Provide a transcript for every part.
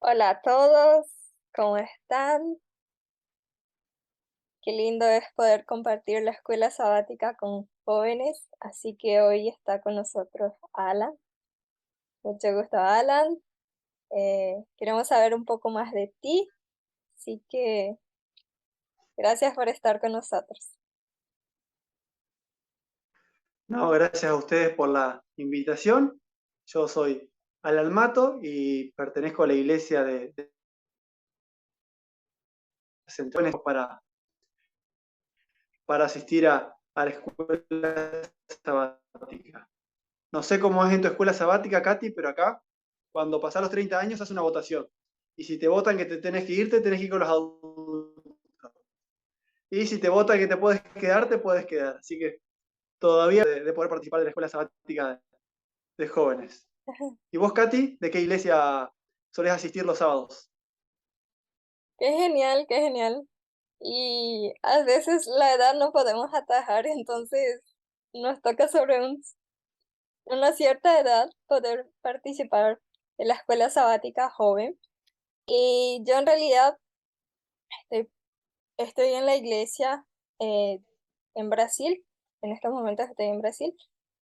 Hola a todos, ¿cómo están? Qué lindo es poder compartir la escuela sabática con jóvenes, así que hoy está con nosotros Alan. Mucho gusto, Alan. Queremos saber un poco más de ti, así que gracias por estar con nosotros. No, gracias a ustedes por la invitación. Yo soy Alan Mato y pertenezco a la iglesia de Centones para asistir a la escuela sabática. No sé cómo es en tu escuela sabática, Katy, pero acá, cuando pasás los 30 años, hace una votación. Y si te votan que te tenés que ir con los adultos. Y si te votan que te puedes quedar. Así que todavía de poder participar de la escuela sabática de jóvenes. ¿Y vos, Katy, de qué iglesia solés asistir los sábados? Qué genial, qué genial. Y a veces la edad no podemos atajar, entonces nos toca sobre una cierta edad poder participar en la escuela sabática joven. Y yo en realidad estoy, estoy en la iglesia en Brasil. En estos momentos estoy en Brasil.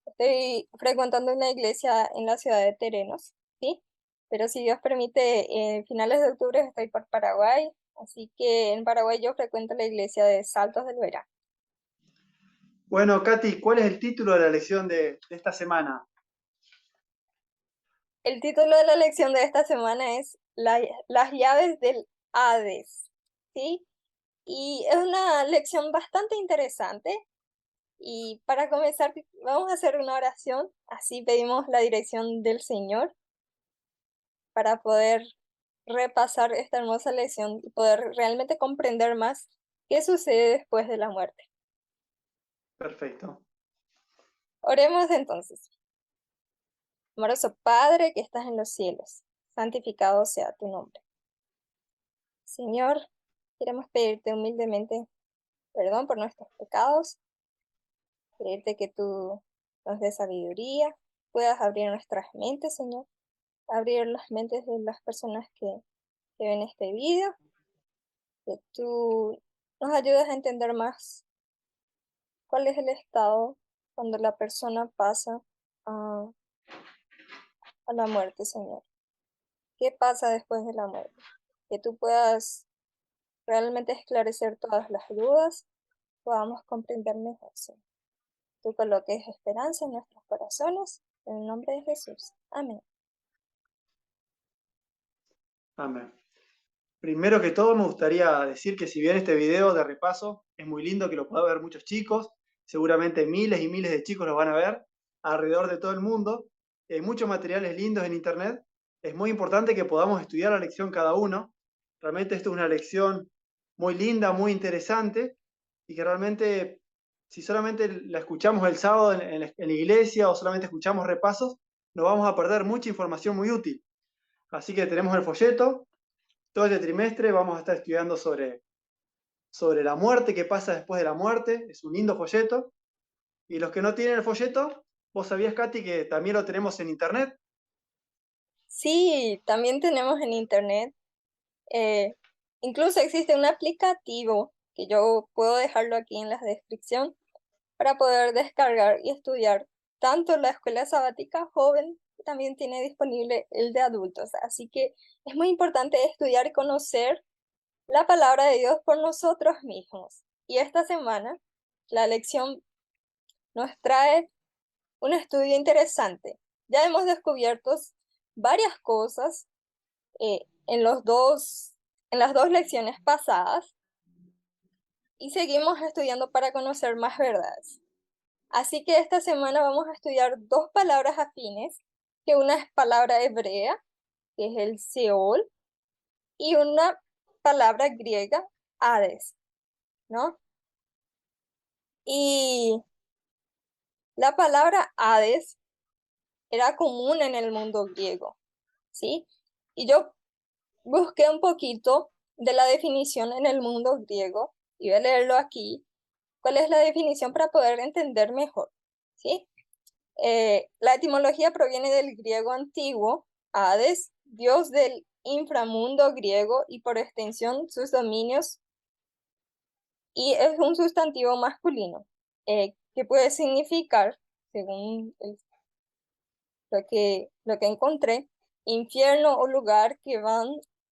Estoy frecuentando una iglesia en la ciudad de Terenos, ¿sí? Pero si Dios permite, en finales de octubre estoy por Paraguay. Así que en Paraguay yo frecuento la iglesia de Saltos del Verán. Bueno, Katy, ¿cuál es el título de la lección de esta semana? El título de la lección de esta semana es Las llaves del Hades, ¿sí? Y es una lección bastante interesante. Y para comenzar, vamos a hacer una oración, así pedimos la dirección del Señor para poder repasar esta hermosa lección y poder realmente comprender más qué sucede después de la muerte. Perfecto. Oremos entonces. Amoroso Padre que estás en los cielos, santificado sea tu nombre. Señor, queremos pedirte humildemente perdón por nuestros pecados, pedirte que tú nos des sabiduría, puedas abrir nuestras mentes, Señor, abrir las mentes de las personas que ven este video, que tú nos ayudes a entender más cuál es el estado cuando la persona pasa a, a la muerte, Señor. ¿Qué pasa después de la muerte? Que tú puedas realmente esclarecer todas las dudas, podamos comprender mejor, Señor. Tú coloques esperanza en nuestros corazones, en el nombre de Jesús. Amén. Amén. Primero que todo, me gustaría decir que si bien este video de repaso es muy lindo, que lo puedan ver muchos chicos, seguramente miles y miles de chicos lo van a ver alrededor de todo el mundo, hay muchos materiales lindos en internet, es muy importante que podamos estudiar la lección cada uno. Realmente esto es una lección muy linda, muy interesante, y que realmente, si solamente la escuchamos el sábado en la iglesia o solamente escuchamos repasos, nos vamos a perder mucha información muy útil. Así que tenemos el folleto. Todo este trimestre vamos a estar estudiando sobre la muerte, qué pasa después de la muerte. Es un lindo folleto. Y los que no tienen el folleto, vos sabías, Katy, que también lo tenemos en internet. Sí, también tenemos en internet, eh, incluso existe un aplicativo que yo puedo dejarlo aquí en la descripción para poder descargar y estudiar tanto la escuela sabática joven, también tiene disponible el de adultos. Así que es muy importante estudiar y conocer la palabra de Dios por nosotros mismos. Y esta semana la lección nos trae un estudio interesante. Ya hemos descubierto varias cosas en las dos lecciones pasadas y seguimos estudiando para conocer más verdades. Así que esta semana vamos a estudiar dos palabras afines, que una es palabra hebrea, que es el Seol, y una palabra griega, Hades, ¿no? Y la palabra Hades era común en el mundo griego, ¿sí? Y yo busqué un poquito de la definición en el mundo griego y voy a leerlo aquí. ¿Cuál es la definición para poder entender mejor? ¿Sí? La etimología proviene del griego antiguo, Hades, dios del inframundo griego y por extensión sus dominios, y es un sustantivo masculino, que puede significar, según lo que encontré, infierno o lugar que van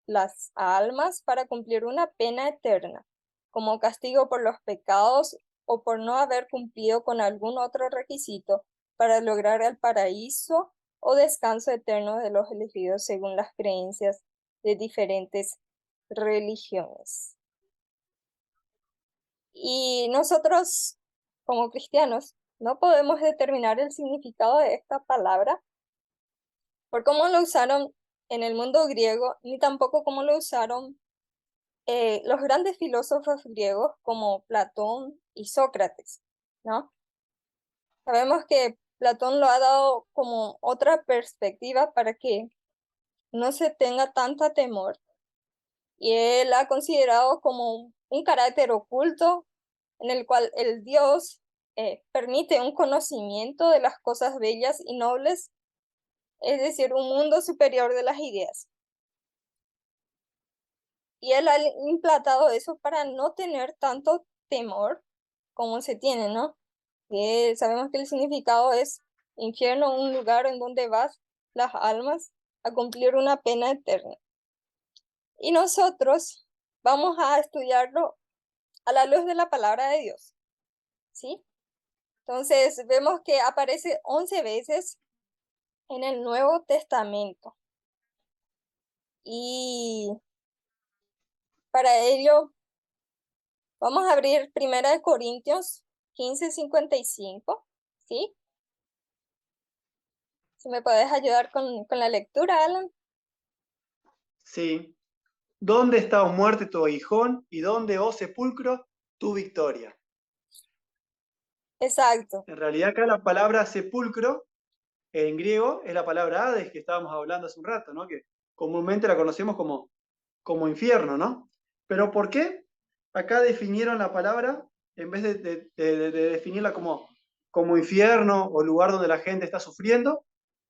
las almas para cumplir una pena eterna, como castigo por los pecados o por no haber cumplido con algún otro requisito para lograr el paraíso o descanso eterno de los elegidos según las creencias de diferentes religiones. Y nosotros, como cristianos, no podemos determinar el significado de esta palabra por cómo lo usaron en el mundo griego, ni tampoco cómo lo usaron los grandes filósofos griegos como Platón y Sócrates, ¿no? Sabemos que Platón lo ha dado como otra perspectiva para que no se tenga tanta temor, y él ha considerado como un carácter oculto en el cual el Dios permite un conocimiento de las cosas bellas y nobles, es decir, un mundo superior de las ideas. Y él ha implantado eso para no tener tanto temor como se tiene, ¿no? Sabemos que el significado es infierno, un lugar en donde vas las almas a cumplir una pena eterna. Y nosotros vamos a estudiarlo a la luz de la palabra de Dios, ¿sí? Entonces vemos que aparece 11 veces en el Nuevo Testamento. Y para ello vamos a abrir 1 Corintios 15:55, ¿sí? Si me puedes ayudar con la lectura, Alan. Sí. ¿Dónde está, oh muerte, tu aguijón? ¿Y dónde, oh sepulcro, tu victoria? Exacto, En realidad acá la palabra sepulcro en griego es la palabra Hades que estábamos hablando hace un rato, ¿no? Que comúnmente la conocemos como infierno, ¿no? Pero ¿por qué acá definieron la palabra en vez de definirla como infierno o lugar donde la gente está sufriendo?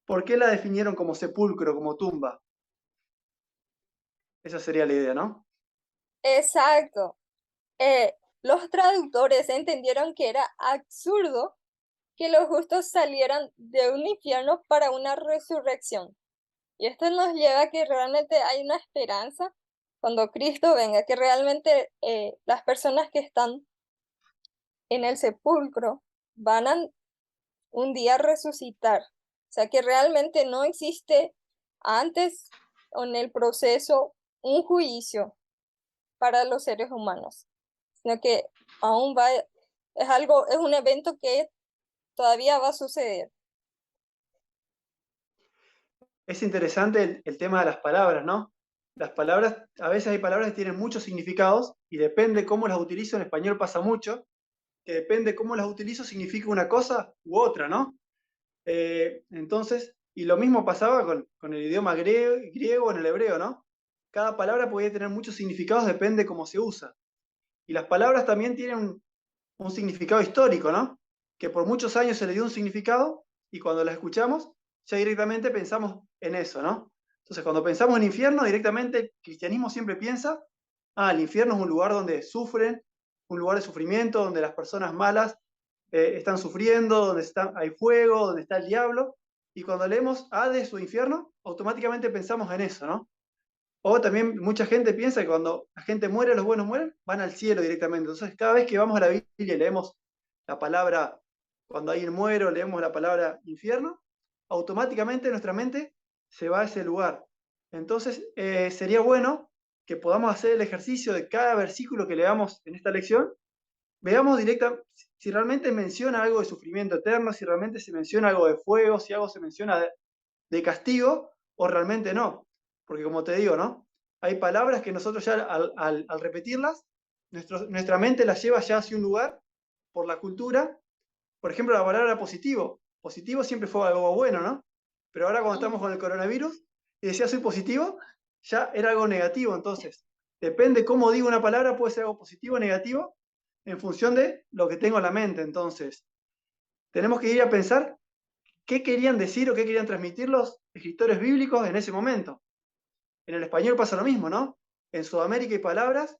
¿Por qué la definieron como sepulcro, como tumba? Esa sería la idea, ¿no? exacto. Los traductores entendieron que era absurdo que los justos salieran de un infierno para una resurrección. Y esto nos lleva a que realmente hay una esperanza cuando Cristo venga, que realmente las personas que están en el sepulcro van a un día resucitar. O sea, que realmente no existe antes en el proceso un juicio para los seres humanos, sino que aún es un evento que todavía va a suceder. Es interesante el tema de las palabras, ¿no? Las palabras, a veces hay palabras que tienen muchos significados y depende cómo las utilizo, en español pasa mucho, que depende cómo las utilizo significa una cosa u otra, ¿no? Entonces, y lo mismo pasaba con el idioma griego en el hebreo, ¿no? Cada palabra podía tener muchos significados, depende cómo se usa. Y las palabras también tienen un significado histórico, ¿no? Que por muchos años se le dio un significado y cuando las escuchamos ya directamente pensamos en eso, ¿no? Entonces, cuando pensamos en infierno, directamente el cristianismo siempre piensa, el infierno es un lugar donde sufren, un lugar de sufrimiento, donde las personas malas están sufriendo, donde hay fuego, donde está el diablo. Y cuando leemos Hades o infierno, automáticamente pensamos en eso, ¿no? O también mucha gente piensa que cuando la gente muere, los buenos mueren, van al cielo directamente. Entonces, cada vez que vamos a la Biblia y leemos la palabra, cuando alguien muere, o leemos la palabra infierno, automáticamente nuestra mente se va a ese lugar. Entonces, sería bueno que podamos hacer el ejercicio de cada versículo que leamos en esta lección, veamos directa si realmente menciona algo de sufrimiento eterno, si realmente se menciona algo de fuego, si algo se menciona de castigo, o realmente no. Porque como te digo, ¿no? Hay palabras que nosotros ya al repetirlas, nuestra mente las lleva ya hacia un lugar por la cultura. Por ejemplo, la palabra positivo. Positivo siempre fue algo bueno, ¿no? Pero ahora cuando estamos con el coronavirus y decía soy positivo, ya era algo negativo. Entonces, depende cómo digo una palabra, puede ser algo positivo o negativo en función de lo que tengo en la mente. Entonces, tenemos que ir a pensar qué querían decir o qué querían transmitir los escritores bíblicos en ese momento. En el español pasa lo mismo, ¿no? En Sudamérica hay palabras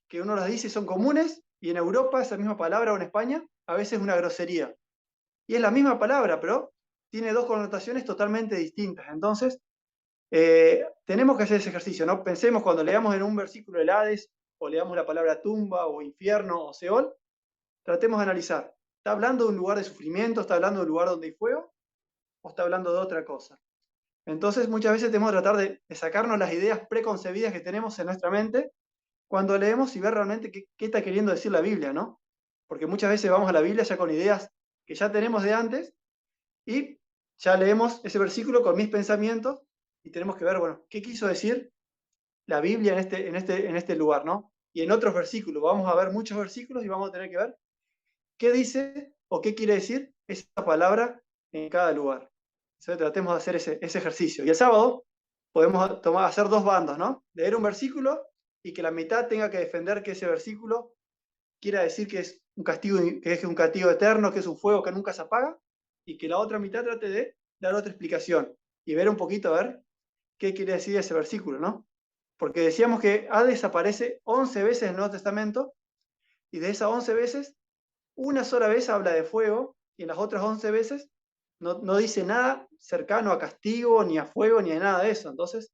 que uno las dice y son comunes, y en Europa esa misma palabra o en España a veces es una grosería. Y es la misma palabra, pero tiene dos connotaciones totalmente distintas. Entonces, tenemos que hacer ese ejercicio, ¿no? Pensemos cuando leamos en un versículo el Hades, o leamos la palabra tumba, o infierno, o Seol, tratemos de analizar. ¿Está hablando de un lugar de sufrimiento? ¿Está hablando de un lugar donde hay fuego? ¿O está hablando de otra cosa? Entonces, muchas veces tenemos que tratar de sacarnos las ideas preconcebidas que tenemos en nuestra mente cuando leemos y ver realmente qué está queriendo decir la Biblia, ¿no? Porque muchas veces vamos a la Biblia ya con ideas que ya tenemos de antes y ya leemos ese versículo con mis pensamientos y tenemos que ver, bueno, qué quiso decir la Biblia en este lugar, ¿no? Y en otros versículos, vamos a ver muchos versículos y vamos a tener que ver qué dice o qué quiere decir esa palabra en cada lugar. Entonces tratemos de hacer ese ejercicio. Y el sábado podemos hacer dos bandos, ¿no? Leer un versículo y que la mitad tenga que defender que ese versículo quiera decir que es un castigo, que es un castigo eterno, que es un fuego que nunca se apaga, y que la otra mitad trate de dar otra explicación y ver un poquito a ver qué quiere decir ese versículo, ¿no? Porque decíamos que Hades aparece 11 veces en el Nuevo Testamento, y de esas 11 veces, una sola vez habla de fuego, y en las otras 11 veces no dice nada cercano a castigo, ni a fuego, ni a nada de eso. Entonces,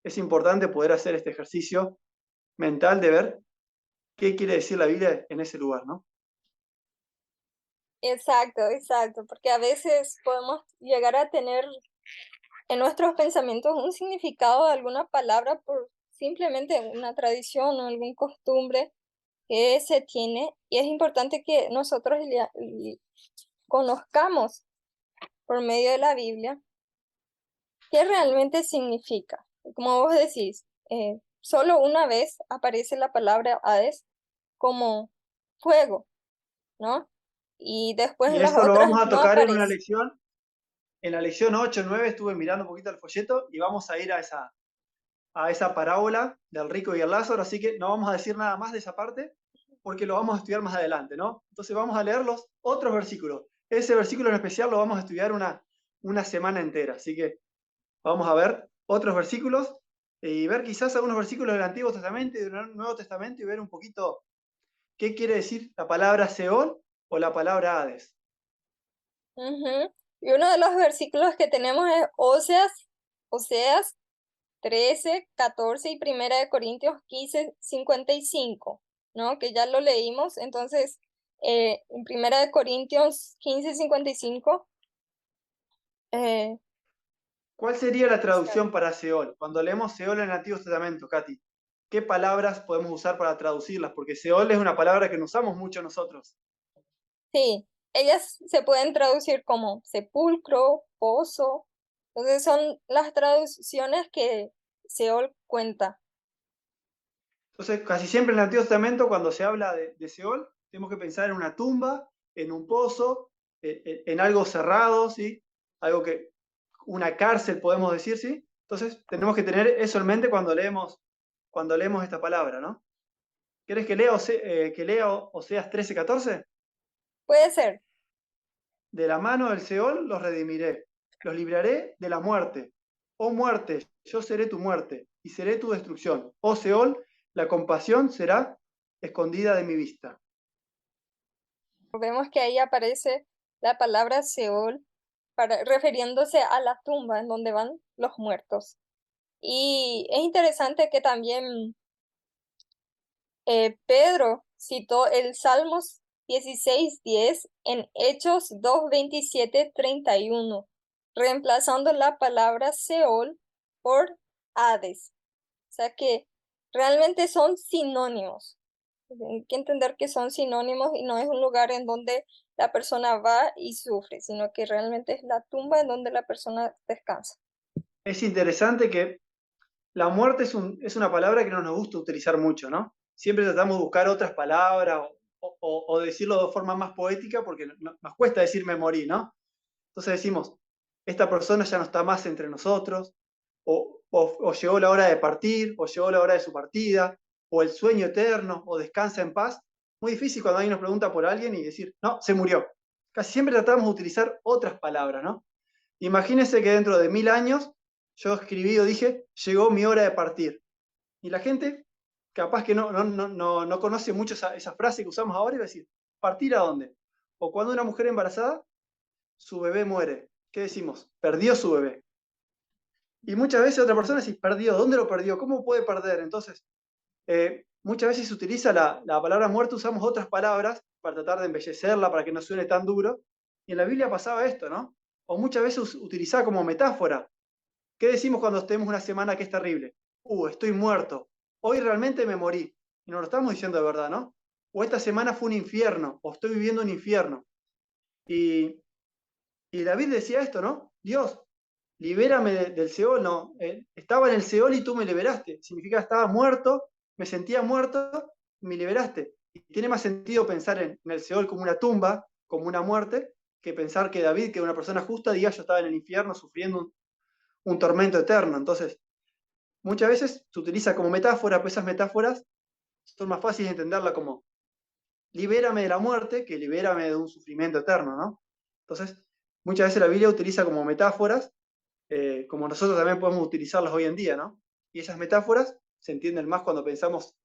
es importante poder hacer este ejercicio mental de ver qué quiere decir la Biblia en ese lugar, ¿no? Exacto, exacto, porque a veces podemos llegar a tener en nuestros pensamientos un significado de alguna palabra por simplemente una tradición o algún costumbre que se tiene, y es importante que nosotros conozcamos por medio de la Biblia qué realmente significa. Como vos decís, solo una vez aparece la palabra Hades como fuego, ¿no? Y después Y las esto lo otras vamos a no tocar en una aparece. lección. En la lección 8 o 9 estuve mirando un poquito el folleto y vamos a ir a esa parábola del rico y el Lázaro, así que no vamos a decir nada más de esa parte porque lo vamos a estudiar más adelante, ¿no? Entonces vamos a leer los otros versículos. Ese versículo en especial lo vamos a estudiar una semana entera, así que vamos a ver otros versículos y ver quizás algunos versículos del Antiguo Testamento y del Nuevo Testamento y ver un poquito qué quiere decir la palabra Seol o la palabra Hades. Ujú. Y uno de los versículos que tenemos es Oseas 13, 14 y Primera de Corintios 15, 55, ¿no? Que ya lo leímos. Entonces, en Primera de Corintios 15, 55, eh, ¿Cuál sería la está- traducción para Seol? Cuando leemos Seol en el Antiguo Testamento, Katy, ¿qué palabras podemos usar para traducirlas? Porque Seol es una palabra que no usamos mucho nosotros. sí, ellas se pueden traducir como sepulcro, pozo. Entonces son las traducciones que Seol cuenta. Entonces, casi siempre en el Antiguo Testamento, cuando se habla de Seol, tenemos que pensar en una tumba, en un pozo, en algo cerrado, ¿sí? Algo que, una cárcel, podemos decir, ¿sí? Entonces, tenemos que tener eso en mente cuando leemos esta palabra, ¿no? ¿Querés que lea, que lea Oseas 13:14? Puede ser. De la mano del Seol los redimiré, los libraré de la muerte. Oh muerte, yo seré tu muerte y seré tu destrucción. Oh Seol, la compasión será escondida de mi vista. Vemos que ahí aparece la palabra Seol refiriéndose a la tumba en donde van los muertos. Y es interesante que también Pedro citó el Salmos 16:10 en Hechos 2:27-31, reemplazando la palabra Seol por Hades. O sea que realmente son sinónimos. Hay que entender que son sinónimos y no es un lugar en donde la persona va y sufre, sino que realmente es la tumba en donde la persona descansa. Es interesante que la muerte es una palabra que no nos gusta utilizar mucho, ¿no? Siempre tratamos de buscar otras palabras o decirlo de forma más poética porque nos cuesta decir me morí, ¿no? Entonces decimos, esta persona ya no está más entre nosotros, o llegó la hora de partir, o llegó la hora de su partida, o el sueño eterno, o descansa en paz. Muy difícil cuando alguien nos pregunta por alguien y decir, no, se murió. Casi siempre tratamos de utilizar otras palabras, ¿no? Imagínense que dentro de 1000 años yo escribí o dije, llegó mi hora de partir. Y la gente capaz que no conoce mucho esa frase que usamos ahora y va a decir, ¿partir a dónde? O cuando una mujer embarazada, su bebé muere. ¿Qué decimos? Perdió su bebé. Y muchas veces otra persona dice, perdió, ¿dónde lo perdió? ¿Cómo puede perder? Entonces, muchas veces se utiliza la palabra muerte, usamos otras palabras para tratar de embellecerla, para que no suene tan duro. Y en la Biblia pasaba esto, ¿no? O muchas veces utilizaba como metáfora. ¿Qué decimos cuando tenemos una semana que es terrible? Estoy muerto. Hoy realmente me morí. Y nos lo estamos diciendo de verdad, ¿no? O esta semana fue un infierno, o estoy viviendo un infierno. Y, y David decía esto, ¿no? Dios, libérame del Seol, no. Estaba en el Seol y tú me liberaste. Significa estaba muerto, me sentía muerto y me liberaste. Y tiene más sentido pensar en el Seol como una tumba, como una muerte, que pensar que David, que es una persona justa, diga yo estaba en el infierno sufriendo un tormento eterno. Entonces, muchas veces se utiliza como metáfora, pues esas metáforas son más fáciles de entenderla como libérame de la muerte que libérame de un sufrimiento eterno, ¿no? Entonces, muchas veces la Biblia utiliza como metáforas, como nosotros también podemos utilizarlas hoy en día, ¿no? Y esas metáforas se entienden más cuando pensamos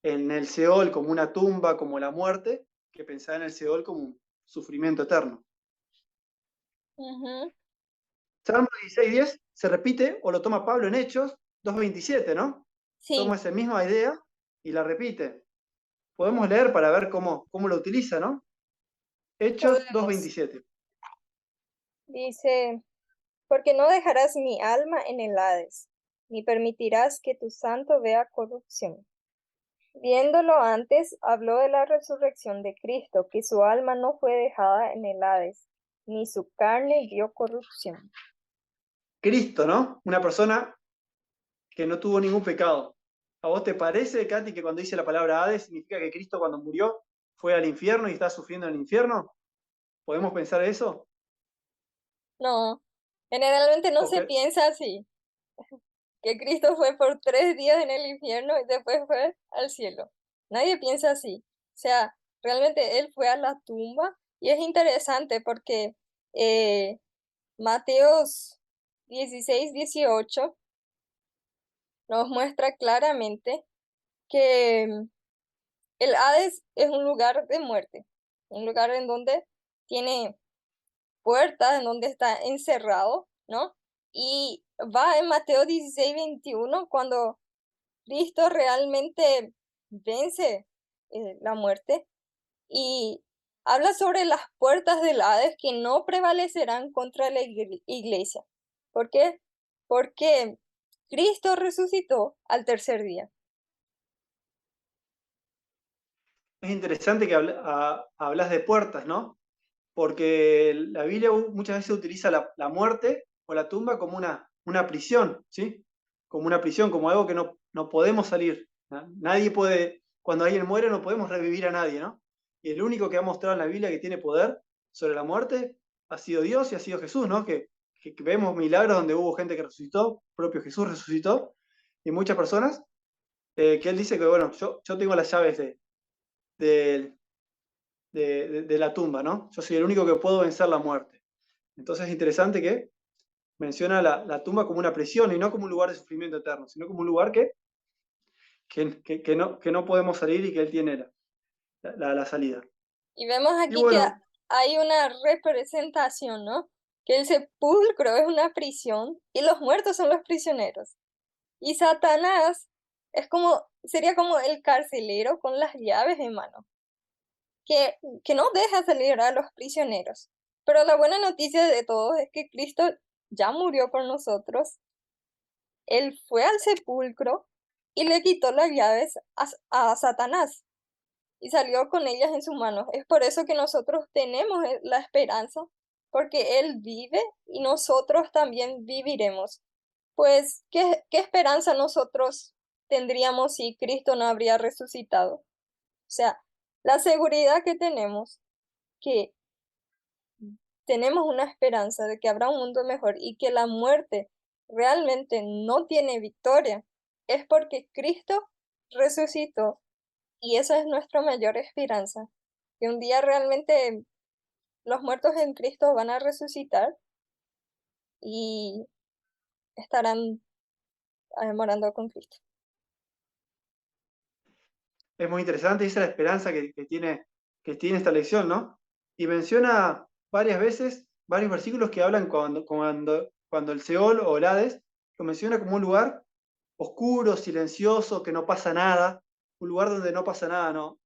en el Seol como una tumba, como la muerte, que pensar en el Seol como un sufrimiento eterno. Ujú. Salmo 16:10 se repite o lo toma Pablo en Hechos 2:27, ¿no? Sí, Toma esa misma idea y la repite. Podemos leer para ver cómo lo utiliza, ¿no? Hechos podemos. 2:27. Dice, porque no dejarás mi alma en el Hades, ni permitirás que tu santo vea corrupción. Viéndolo antes, habló de la resurrección de Cristo, que su alma no fue dejada en el Hades, ni su carne vio corrupción. Cristo, ¿no? Una persona que no tuvo ningún pecado. ¿A vos te parece, Katy, que cuando dice la palabra Hades significa que Cristo cuando murió fue al infierno y está sufriendo en el infierno? ¿Podemos pensar eso? No, generalmente no se Porque piensa así, que Cristo fue por 3 días en el infierno y después fue al cielo. Nadie piensa así. O sea, realmente él fue a la tumba y es interesante porque eh, Mateos 16-18 nos muestra claramente que el Hades es un lugar de muerte, un lugar en donde tiene puertas, en donde está encerrado, ¿no? Y va en Mateo 16-21 cuando Cristo realmente vence la muerte y habla sobre las puertas del Hades que no prevalecerán contra la iglesia. ¿Por qué? Porque Cristo resucitó al tercer día. es interesante que hablas de puertas, ¿no? Porque la Biblia muchas veces utiliza la muerte o la tumba como una prisión, ¿sí? Como una prisión, como algo que no podemos salir. Nadie puede, cuando alguien muere no podemos revivir a nadie, ¿no? Y el único que ha mostrado en la Biblia que tiene poder sobre la muerte ha sido Dios y ha sido Jesús, ¿no? Que vemos milagros donde hubo gente que resucitó, propio Jesús resucitó, y muchas personas, que él dice que, bueno, yo tengo las llaves de, de la tumba, ¿no? Yo soy el único que puedo vencer la muerte. Entonces es interesante que menciona la tumba como una prisión y no como un lugar de sufrimiento eterno, sino como un lugar que no podemos salir y que Él tiene la salida. Y vemos Y aquí que bueno, hay una representación, ¿no? Que el sepulcro es una prisión y los muertos son los prisioneros. Y Satanás sería como el carcelero con las llaves en mano, que no deja salir a los prisioneros. Pero la buena noticia de todos es que Cristo ya murió por nosotros. Él fue al sepulcro y le quitó las llaves a Satanás y salió con ellas en sus manos. Es por eso que nosotros tenemos la esperanza, porque Él vive y nosotros también viviremos. Pues, ¿qué esperanza nosotros tendríamos si Cristo no habría resucitado? O sea, la seguridad que que tenemos una esperanza de que habrá un mundo mejor y que la muerte realmente no tiene victoria, es porque Cristo resucitó y esa es nuestra mayor esperanza, que un día realmente los muertos en Cristo van a resucitar y estarán morando con Cristo. Es muy interesante y esa es la esperanza que tiene esta lección, ¿no? Y menciona varias veces, varios versículos que hablan cuando el Seol o el Hades lo menciona como un lugar oscuro, silencioso, que no pasa nada, un lugar donde no pasa nada, ¿no?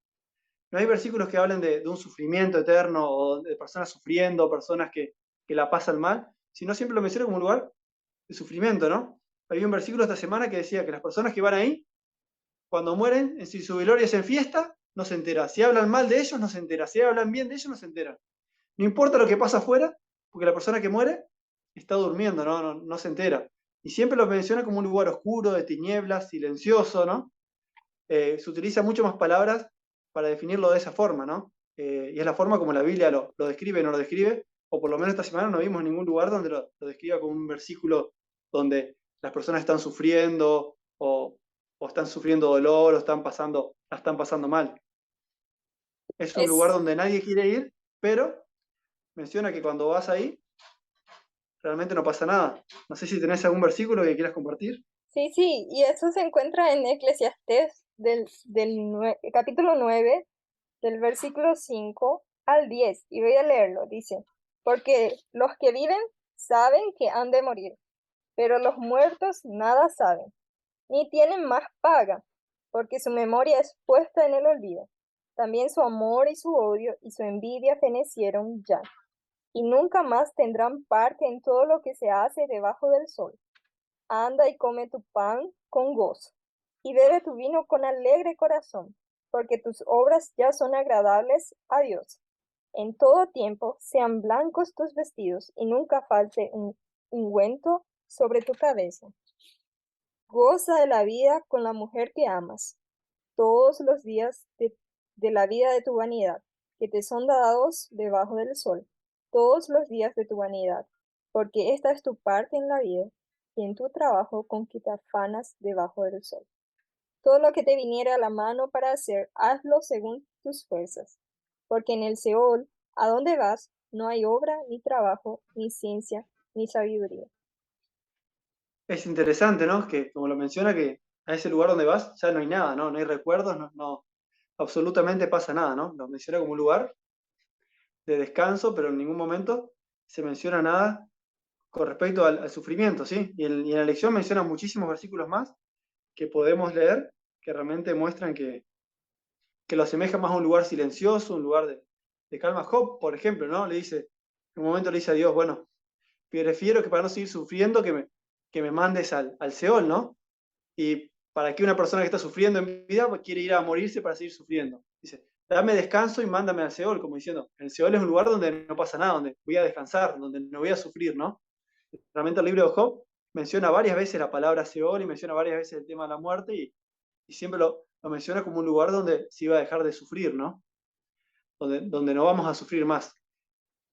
No hay versículos que hablen de un sufrimiento eterno o de personas sufriendo, personas que la pasan mal, sino siempre lo menciona como un lugar de sufrimiento, ¿no? Había un versículo esta semana que decía que las personas que van ahí cuando mueren, si su velorio es en fiesta, no se entera. Si hablan mal de ellos, no se entera. Si hablan bien de ellos, no se entera. No importa lo que pasa afuera, porque la persona que muere está durmiendo, no se entera. Y siempre lo menciona como un lugar oscuro, de tinieblas, silencioso, ¿no? Se utiliza mucho más palabras para definirlo de esa forma, ¿no? Y es la forma como la Biblia lo describe, no lo describe, o por lo menos esta semana no vimos ningún lugar donde lo describa como un versículo donde las personas están sufriendo o están sufriendo dolor o la están pasando mal. Es un lugar Es, donde nadie quiere ir, pero menciona que cuando vas ahí, realmente no pasa nada. No sé si tenés algún versículo que quieras compartir. sí, sí, y eso se encuentra en Eclesiastés capítulo 9 del versículo 5 al 10, y voy a leerlo. Dice, porque los que viven saben que han de morir, pero los muertos nada saben, ni tienen más paga, porque su memoria es puesta en el olvido. También su amor y su odio y su envidia fenecieron ya, y nunca más tendrán parte en todo lo que se hace debajo del sol. Anda y come tu pan con gozo, y bebe tu vino con alegre corazón, porque tus obras ya son agradables a Dios. En todo tiempo sean blancos tus vestidos, y nunca falte un ungüento sobre tu cabeza. Goza de la vida con la mujer que amas, todos los días de la vida de tu vanidad, que te son dados debajo del sol, todos los días de tu vanidad, porque esta es tu parte en la vida, y en tu trabajo con que te afanas debajo del sol. Todo lo que te viniere a la mano para hacer, hazlo según tus fuerzas, porque en el Seol, a donde vas, no hay obra, ni trabajo, ni ciencia, ni sabiduría. Es interesante, ¿no? Que como lo menciona, que a ese lugar donde vas ya no hay nada, ¿no? No hay recuerdos, no absolutamente pasa nada, ¿no? Lo menciona como un lugar de descanso, pero en ningún momento se menciona nada con respecto al sufrimiento, ¿sí? Y en la lección menciona muchísimos versículos más que podemos leer que realmente muestran que lo asemeja más a un lugar silencioso, un lugar de calma. Job, por ejemplo, ¿no? Le dice, en un momento le dice a Dios, bueno, prefiero que para no seguir sufriendo que me mandes al Seol, ¿no? Y para que una persona que está sufriendo en vida quiere ir a morirse para seguir sufriendo. Dice, dame descanso y mándame al Seol, como diciendo, el Seol es un lugar donde no pasa nada, donde voy a descansar, donde no voy a sufrir, ¿no? Realmente el libro de Job menciona varias veces la palabra Seol y menciona varias veces el tema de la muerte y siempre lo menciona como un lugar donde se iba a dejar de sufrir, ¿no? Donde no vamos a sufrir más.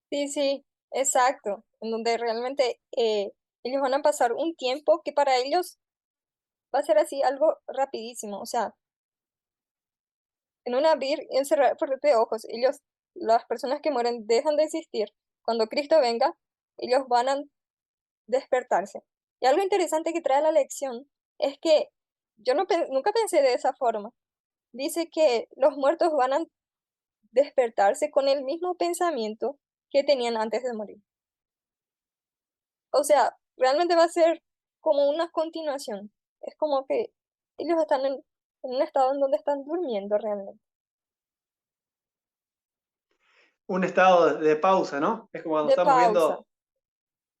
Sí, sí, exacto, en donde realmente ellos van a pasar un tiempo que para ellos va a ser así algo rapidísimo, o sea, en un abrir y un cerrar de ojos, las personas que mueren dejan de existir. Cuando Cristo venga, ellos van a despertarse. Y algo interesante que trae la lección es que yo nunca pensé de esa forma. Dice que los muertos van a despertarse con el mismo pensamiento que tenían antes de morir. O sea, realmente va a ser como una continuación. Es como que ellos están en un estado en donde están durmiendo realmente. Un estado de pausa, ¿no? Es como cuando De estamos pausa. viendo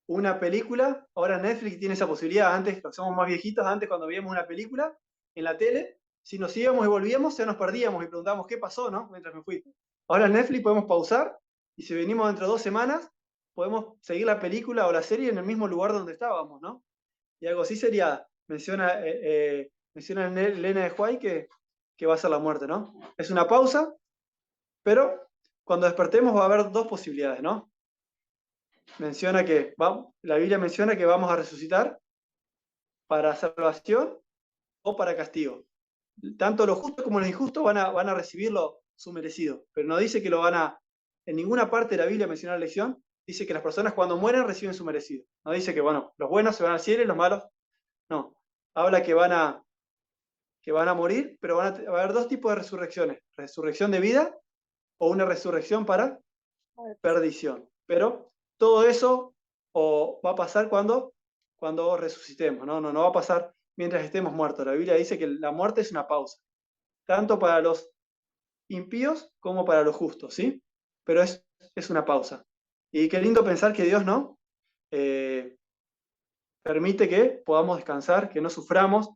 una película, ahora Netflix tiene esa posibilidad, antes, que somos más viejitos, antes cuando veíamos una película en la tele, si nos íbamos y volvíamos, ya nos perdíamos y preguntábamos qué pasó, ¿no? Mientras me fui. Ahora en Netflix podemos pausar y si venimos dentro de 2 semanas, podemos seguir la película o la serie en el mismo lugar donde estábamos, ¿no? Y algo así sería, menciona Elena de White que va a ser la muerte, ¿no? Es una pausa, pero cuando despertemos va a haber dos posibilidades, ¿no? La Biblia menciona que vamos a resucitar para salvación o para castigo. Tanto los justos como los injustos van a recibir su merecido, pero no dice que en ninguna parte de la Biblia menciona la elección, dice que las personas cuando mueren reciben su merecido. No dice que, bueno, los buenos se van al cielo y los malos no. Habla que van a morir, pero va a haber dos tipos de resurrecciones. Resurrección de vida o una resurrección para A ver, pues, perdición. Pero todo eso va a pasar cuando resucitemos, ¿no? Va a pasar mientras estemos muertos. La Biblia dice que la muerte es una pausa, tanto para los impíos como para los justos, ¿sí? Pero es una pausa. Y qué lindo pensar que Dios no permite que podamos descansar, que no suframos,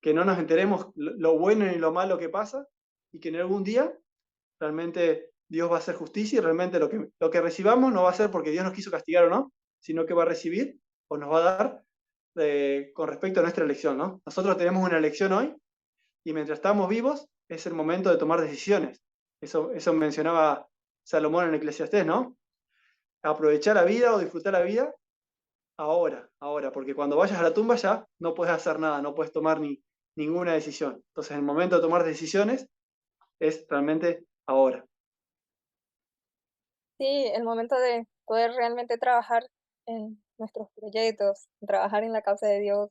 que no nos enteremos lo bueno ni lo malo que pasa y que en algún día realmente Dios va a hacer justicia y realmente lo que recibamos no va a ser porque Dios nos quiso castigar o no, sino que va a recibir o nos va a dar con respecto a nuestra elección, ¿no? Nosotros tenemos una elección hoy y mientras estamos vivos es el momento de tomar decisiones. Eso mencionaba Salomón en Eclesiastés, ¿no? Aprovechar la vida o disfrutar la vida ahora, porque cuando vayas a la tumba ya no puedes hacer nada, no puedes tomar ninguna decisión. Entonces el momento de tomar decisiones es realmente ahora. sí, el momento de poder realmente trabajar en nuestros proyectos, trabajar en la causa de Dios,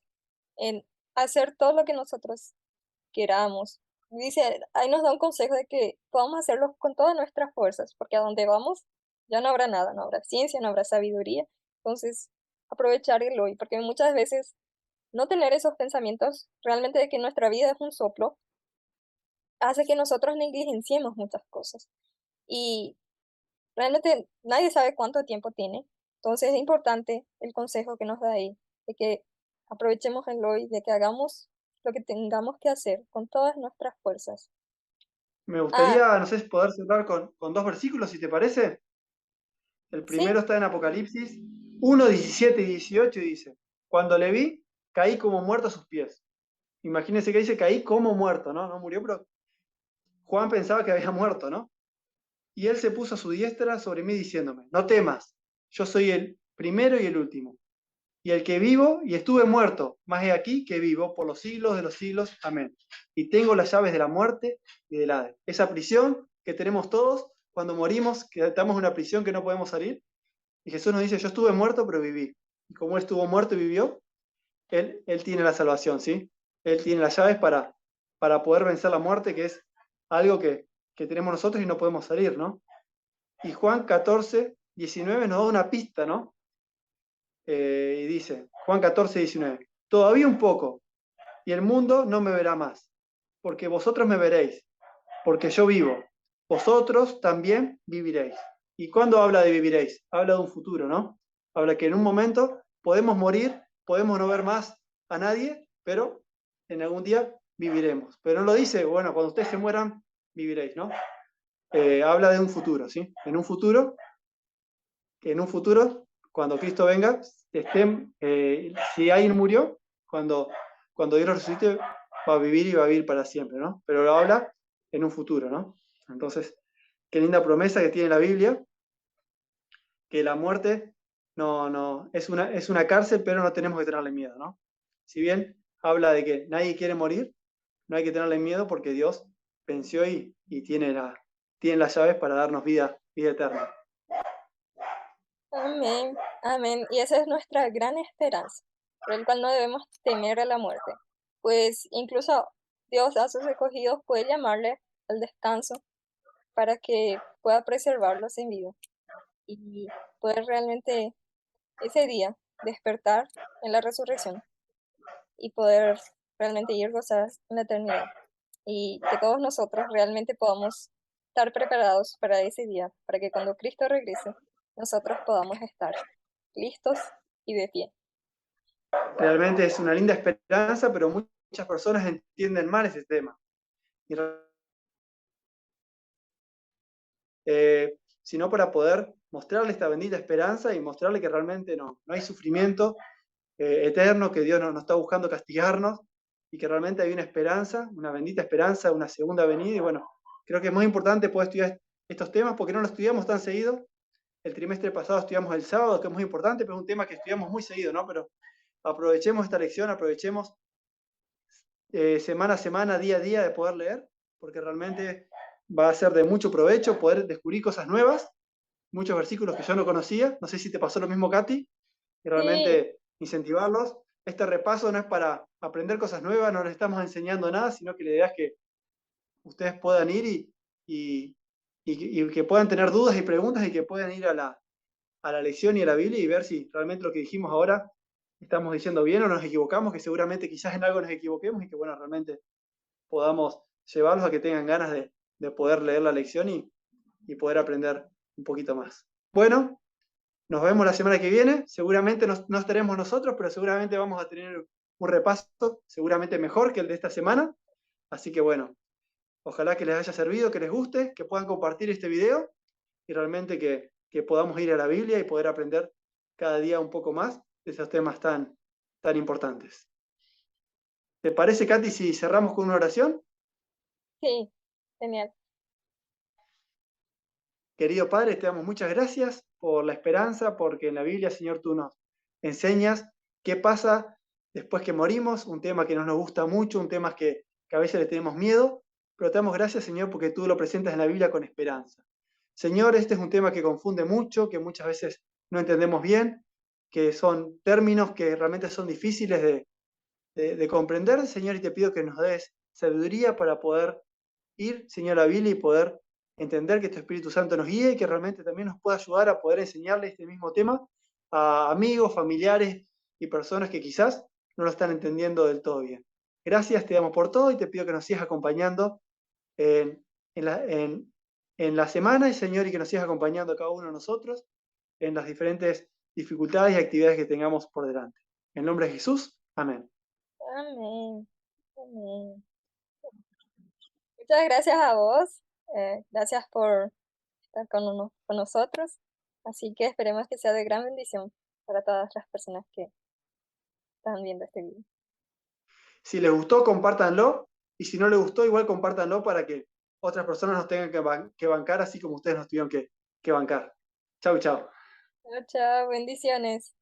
en hacer todo lo que nosotros queramos. Dice, ahí nos da un consejo de que podamos hacerlo con todas nuestras fuerzas, porque a donde vamos ya no habrá nada, no habrá ciencia, no habrá sabiduría. Entonces, aprovechar el hoy, porque muchas veces no tener esos pensamientos realmente de que nuestra vida es un soplo, hace que nosotros negligenciemos muchas cosas. Y realmente nadie sabe cuánto tiempo tiene. Entonces es importante el consejo que nos da ahí, de que aprovechemos el hoy, de que hagamos lo que tengamos que hacer con todas nuestras fuerzas. Me Ah, gustaría, no sé, poder cerrar con dos versículos, si te parece. El sí, primero está en Apocalipsis 1:17 y 18 y dice, cuando le vi, caí como muerto a sus pies. Imagínense que dice, caí como muerto, ¿no? No murió, pero Juan pensaba que había muerto, ¿no? Y él se puso a su diestra sobre mí diciéndome, no temas, yo soy el primero y el último, y el que vivo y estuve muerto, mas he aquí que vivo por los siglos de los siglos, amén. Y tengo las llaves de la muerte y del Hades. Esa prisión que tenemos todos cuando morimos, que estamos en una prisión que no podemos salir, y Jesús nos dice, yo estuve muerto, pero viví. Y como él estuvo muerto y vivió, él tiene la salvación, ¿sí? Él tiene las llaves para poder vencer la muerte, que es algo que tenemos nosotros y no podemos salir, ¿no? Y Juan 14:19 nos da una pista, ¿no? Y dice, Juan 14:19, todavía un poco, y el mundo no me verá más, porque vosotros me veréis, porque yo vivo, vosotros también viviréis. ¿Y cuándo habla de viviréis? Habla de un futuro, ¿no? Habla que en un momento podemos morir, podemos no ver más a nadie, pero en algún día viviremos. Pero no lo dice, bueno, cuando ustedes se mueran, viviréis, ¿no? Habla de un futuro, ¿sí? En un futuro, cuando Cristo venga, si alguien murió, cuando Dios lo resucite, va a vivir y va a vivir para siempre, ¿no? Pero lo habla en un futuro, ¿no? Entonces, qué linda promesa que tiene la Biblia, que la muerte no, es una cárcel, pero no tenemos que tenerle miedo, ¿no? Si bien habla de que nadie quiere morir, no hay que tenerle miedo porque Dios venció y tiene las llaves para darnos vida eterna. amén, amén. Y esa es nuestra gran esperanza, por el cual no debemos temer a la muerte. Pues incluso Dios a sus escogidos puede llamarle al descanso para que pueda preservarlos en vida y poder realmente ese día despertar en la resurrección y poder realmente ir gozar en la eternidad. Y que todos nosotros realmente podamos estar preparados para ese día, para que cuando Cristo regrese, nosotros podamos estar listos y de pie. Realmente es una linda esperanza, pero muchas personas entienden mal ese tema. Y, sino para poder mostrarle esta bendita esperanza y mostrarle que realmente no hay sufrimiento eterno, que Dios no está buscando castigarnos y que realmente hay una esperanza, una bendita esperanza, una segunda venida. Y bueno, creo que es muy importante poder estudiar estos temas porque no los estudiamos tan seguido. El trimestre pasado estudiamos el sábado, que es muy importante, pero es un tema que estudiamos muy seguido, ¿no? Pero aprovechemos esta lección, aprovechemos semana a semana, día a día de poder leer, porque realmente va a ser de mucho provecho poder descubrir cosas nuevas muchos versículos que yo no conocía. No sé si te pasó lo mismo, Katy, y Sí, realmente incentivarlos. Este repaso no es para aprender cosas nuevas, no les estamos enseñando nada, sino que la idea es que ustedes puedan ir y, y que puedan tener dudas y preguntas y que puedan ir a la lección y a la Biblia y ver si realmente lo que dijimos ahora estamos diciendo bien o nos equivocamos, que seguramente quizás en algo nos equivoquemos y que, bueno, realmente podamos llevarlos a que tengan ganas de poder leer la lección y poder aprender un poquito más. Bueno, nos vemos la semana que viene. Seguramente no estaremos nosotros, pero seguramente vamos a tener un repaso, seguramente mejor que el de esta semana. Así que bueno, ojalá que les haya servido, que les guste, que puedan compartir este video y realmente que podamos ir a la Biblia y poder aprender cada día un poco más de esos temas tan importantes. ¿Te parece, Katy, si cerramos con una oración? sí, genial. Querido Padre, te damos muchas gracias por la esperanza, porque en la Biblia, Señor, tú nos enseñas qué pasa después que morimos, un tema que no nos gusta mucho, un tema que a veces le tenemos miedo, pero te damos gracias, Señor, porque tú lo presentas en la Biblia con esperanza. Señor, este es un tema que confunde mucho, que muchas veces no entendemos bien, que son términos que realmente son difíciles de comprender, Señor, y te pido que nos des sabiduría para poder ir, Señor, a la Biblia y poder entender que tu Espíritu Santo nos guíe y que realmente también nos pueda ayudar a poder enseñarle este mismo tema a amigos, familiares y personas que quizás no lo están entendiendo del todo bien. Gracias, te damos por todo y te pido que nos sigas acompañando en, en la, en la semana, y Señor, y que nos sigas acompañando a cada uno de nosotros en las diferentes dificultades y actividades que tengamos por delante. En nombre de Jesús, amén. Amén. Amén. Muchas gracias a vos. Gracias por estar con nosotros. Así que esperemos que sea de gran bendición para todas las personas que están viendo este video. Si les gustó, compártanlo. Y si no les gustó, igual compártanlo para que otras personas nos tengan que bancar así como ustedes nos tuvieron que bancar. Chau, chau. Chao, chao, bendiciones.